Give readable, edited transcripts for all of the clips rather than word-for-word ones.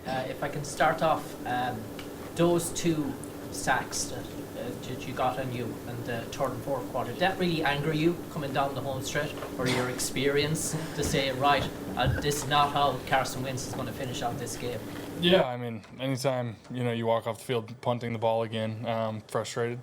If I can start off, those two sacks that you got on you in the third and fourth quarter, did that really anger you coming down the home stretch, or your experience to say, right, this is not how Carson Wentz is going to finish out this game? Yeah, I mean, anytime, you walk off the field punting the ball again, frustrated,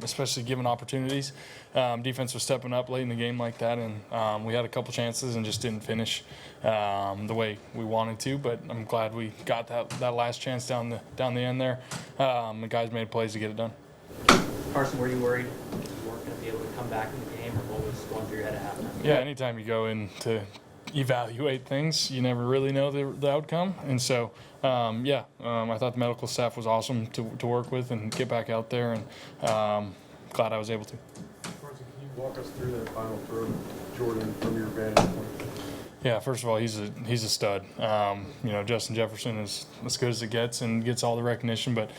especially given opportunities. Defense was stepping up late in the game like that, and we had a couple chances and just didn't finish the way we wanted to, but I'm glad we got that last chance down the end there. The guys made plays to get it done. Carson, were you worried you weren't going to be able to come back in the game, or what was going through your head at halftime? Yeah, anytime you go in to evaluate things, you never really know the outcome, and so I thought the medical staff was awesome to work with and get back out there, and glad I was able to. Carson, can you walk us through that final throw, Jordan, from your vantage point? Yeah, first of all, he's a stud. Justin Jefferson is as good as it gets and gets all the recognition, but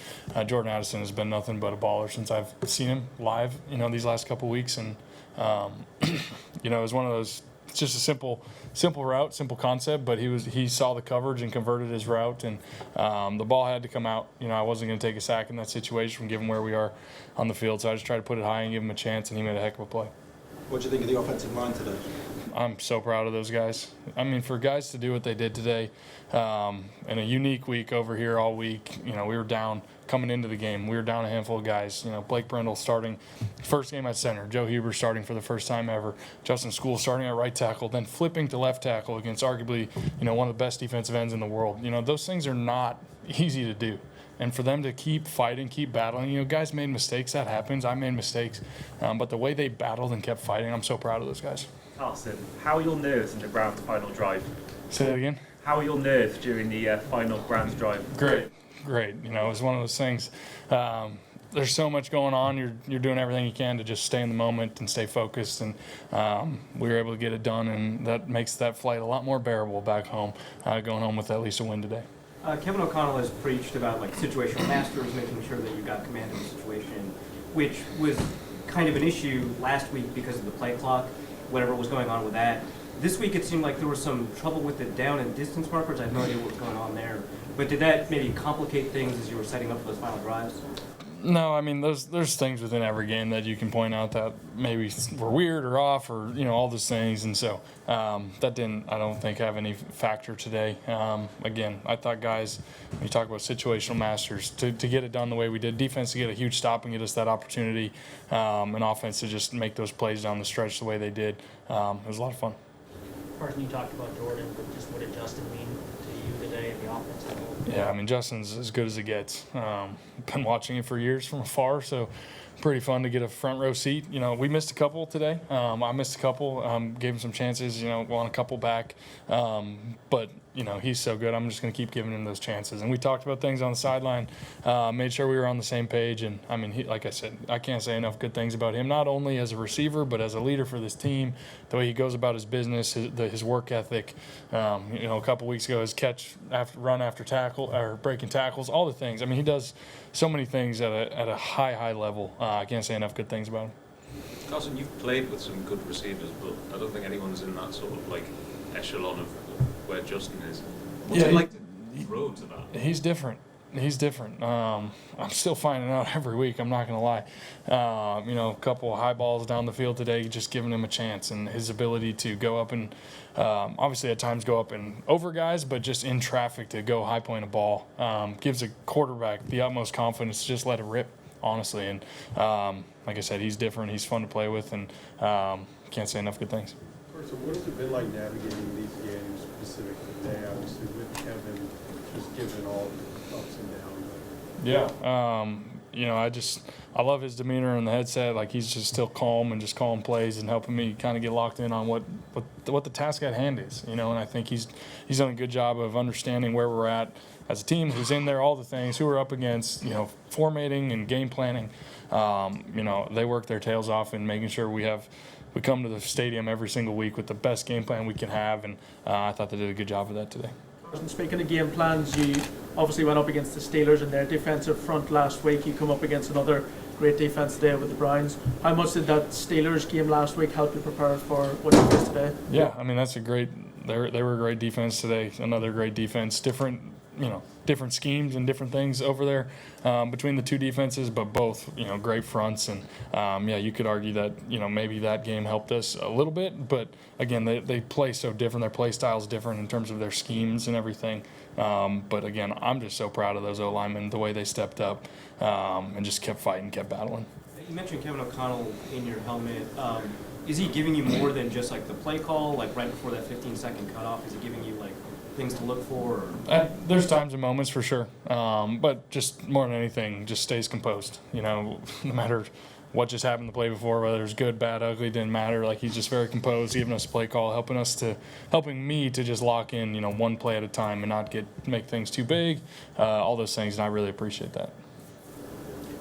Jordan Addison has been nothing but a baller since I've seen him live, these last couple weeks, and it was one of those. It's just a simple route, simple concept, but he saw the coverage and converted his route, and the ball had to come out. I wasn't going to take a sack in that situation given where we are on the field, so I just tried to put it high and give him a chance, and he made a heck of a play. What do you think of the offensive line today? I'm so proud of those guys. I mean, for guys to do what they did today, in a unique week over here all week, we were down coming into the game. We were down a handful of guys. Blake Brindle starting first game at center. Joe Huber starting for the first time ever. Justin School starting at right tackle, then flipping to left tackle against arguably, one of the best defensive ends in the world. Those things are not easy to do. And for them to keep fighting, keep battling, guys made mistakes. That happens. I made mistakes. But the way they battled and kept fighting, I'm so proud of those guys. Carson, how are your nerves in the Browns' final drive? Say that again? How are your nerves during the final Browns drive? Great. It was one of those things. There's so much going on. You're doing everything you can to just stay in the moment and stay focused. And we were able to get it done, and that makes that flight a lot more bearable back home, going home with at least a win today. Kevin O'Connell has preached about situational masters, making sure that you got command of the situation, which was kind of an issue last week because of the play clock, whatever was going on with that. This week it seemed like there was some trouble with the down and distance markers. I have no idea what was going on there. But did that maybe complicate things as you were setting up for those final drives? No, I mean, there's things within every game that you can point out that maybe were weird or off or, all those things. And so that didn't, I don't think, have any factor today. Again, I thought guys, when you talk about situational masters, to get it done the way we did, defense to get a huge stop and get us that opportunity, and offense to just make those plays down the stretch the way they did. It was a lot of fun. Carson, you talked about Jordan, but just what did Justin mean to you today in the offense? Yeah, I mean, Justin's as good as it gets. Been watching it for years from afar, so pretty fun to get a front row seat. We missed a couple today. I missed a couple, gave him some chances, won a couple back. But, he's so good. I'm just going to keep giving him those chances. And we talked about things on the sideline, made sure we were on the same page. And, I mean, like I said, I can't say enough good things about him, not only as a receiver, but as a leader for this team, the way he goes about his business, his work ethic. A couple weeks ago, his run after tackle or breaking tackles, all the things. I mean, he does so many things at a high level. I can't say enough good things about him. Carson, you've played with some good receivers, but I don't think anyone's in that sort of echelon of where Justin is. What's it like to throw to that? He's different. I'm still finding out every week, I'm not going to lie. A couple of high balls down the field today, just giving him a chance, and his ability to go up and obviously at times go up and over guys, but just in traffic to go high point a ball gives a quarterback the utmost confidence to just let it rip, honestly. And like I said, he's different. He's fun to play with, and can't say enough good things. So what has it been like navigating these games specifically today, obviously, with Kevin just given all the ups and downs? Yeah. I love his demeanor and the headset. Like, he's just still calm and just calling plays and helping me kind of get locked in on what the task at hand is, and I think he's done a good job of understanding where we're at as a team, who's in there, all the things, who we're up against, formatting and game planning. They work their tails off in making sure we come to the stadium every single week with the best game plan we can have, and I thought they did a good job of that today. Speaking of game plans, you obviously went up against the Steelers in their defensive front last week. You come up against another great defense today with the Browns. How much did that Steelers game last week help you prepare for what you faced today? Yeah, I mean, they were a great defense today. Another great defense, different different schemes and different things over there between the two defenses, but both, great fronts. And, you could argue that, maybe that game helped us a little bit. But, again, they play so different. Their play style is different in terms of their schemes and everything. But, again, I'm just so proud of those O-linemen, the way they stepped up and just kept fighting, kept battling. You mentioned Kevin O'Connell in your helmet. Is he giving you more than just like the play call, like right before that 15-second cutoff? Is he giving you like things to look for? Or? There's times and moments for sure, but just more than anything, just stays composed. No matter what just happened the play before, whether it was good, bad, ugly, didn't matter. Like, he's just very composed, giving us a play call, helping me to just lock in, one play at a time and not make things too big, all those things, and I really appreciate that.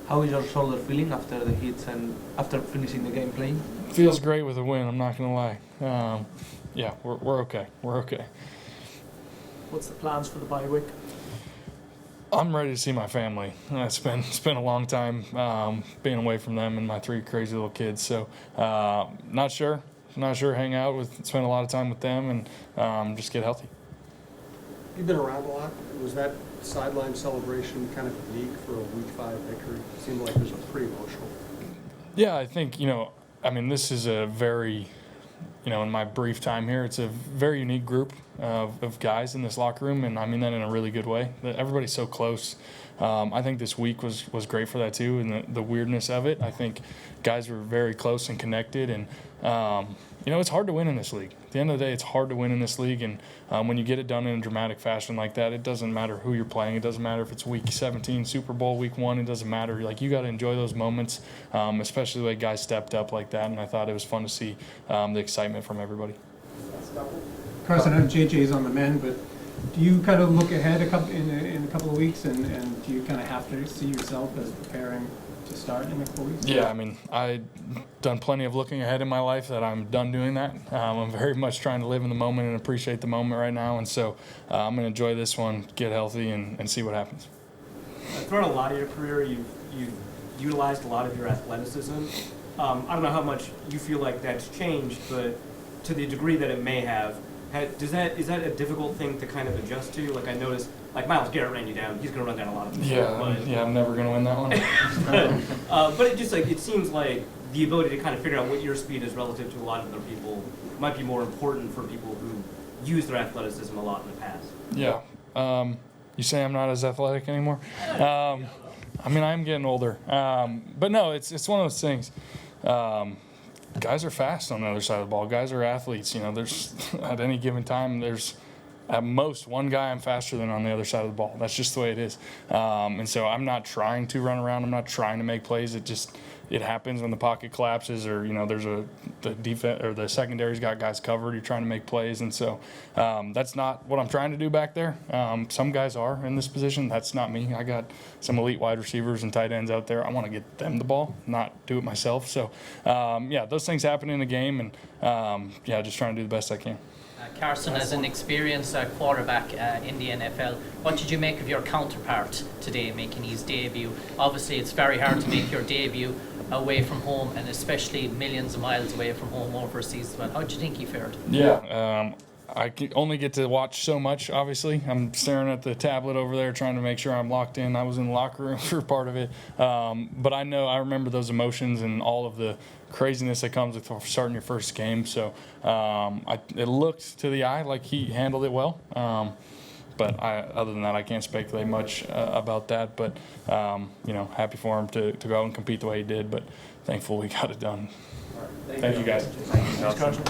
How is your shoulder feeling after the hits and after finishing the game playing? Feels great with a win, I'm not going to lie. We're okay. We're okay. What's the plans for the bye week? I'm ready to see my family. It's been a long time being away from them and my 3 crazy little kids. So not sure. Hang out spend a lot of time with them and just get healthy. You've been around a lot. Was that sideline celebration kind of unique for a Week 5 victory? It seemed like it was pretty emotional. Yeah, I think, this is a very, in my brief time here, it's a very unique group of guys in this locker room, and I mean that in a really good way. Everybody's so close. I think this week was great for that too, and the weirdness of it. I think guys were very close and connected, and it's hard to win in this league. At the end of the day, it's hard to win in this league, and when you get it done in a dramatic fashion like that, it doesn't matter who you're playing. It doesn't matter if it's Week 17, Super Bowl, Week 1. It doesn't matter. Like, you got to enjoy those moments, especially the way guys stepped up like that, and I thought it was fun to see the excitement from everybody. Carson, I know JJ's on the mend, but do you kind of look ahead in a couple of weeks, and do you kind of have to see yourself as preparing to start in a couple of weeks? Yeah, I've done plenty of looking ahead in my life that I'm done doing that. I'm very much trying to live in the moment and appreciate the moment right now, and so I'm going to enjoy this one, get healthy, and see what happens. Throughout a lot of your career, you've utilized a lot of your athleticism. I don't know how much you feel like that's changed, but to the degree that it may have, is that a difficult thing to kind of adjust to? Like, I noticed, like, Myles Garrett ran you down. He's going to run down a lot of people. Yeah, I'm never going to win that one. But it seems like the ability to kind of figure out what your speed is relative to a lot of other people might be more important for people who use their athleticism a lot in the past. Yeah. You say I'm not as athletic anymore? I'm getting older. But no, it's one of those things. Guys are fast on the other side of the ball. Guys are athletes. There's at any given time, there's at most one guy I'm faster than on the other side of the ball. That's just the way it is. And so I'm not trying to run around. I'm not trying to make plays. It happens when the pocket collapses, or there's the defense or the secondary's got guys covered. You're trying to make plays, and so that's not what I'm trying to do back there. Some guys are in this position. That's not me. I got some elite wide receivers and tight ends out there. I want to get them the ball, not do it myself. So those things happen in a game, and just trying to do the best I can. Carson, as an experienced quarterback in the NFL, what did you make of your counterpart today making his debut? Obviously, it's very hard to make your debut away from home, and especially millions of miles away from home overseas. But how did you think he fared? Yeah, I can only get to watch so much, obviously. I'm staring at the tablet over there trying to make sure I'm locked in. I was in the locker room for part of it. But I remember those emotions and all of the craziness that comes with starting your first game. So it looked to the eye like he handled it well. But other than that, I can't speculate much about that. But, happy for him to go out and compete the way he did. But thankful we got it done. Thank you, guys. Thanks, Carson.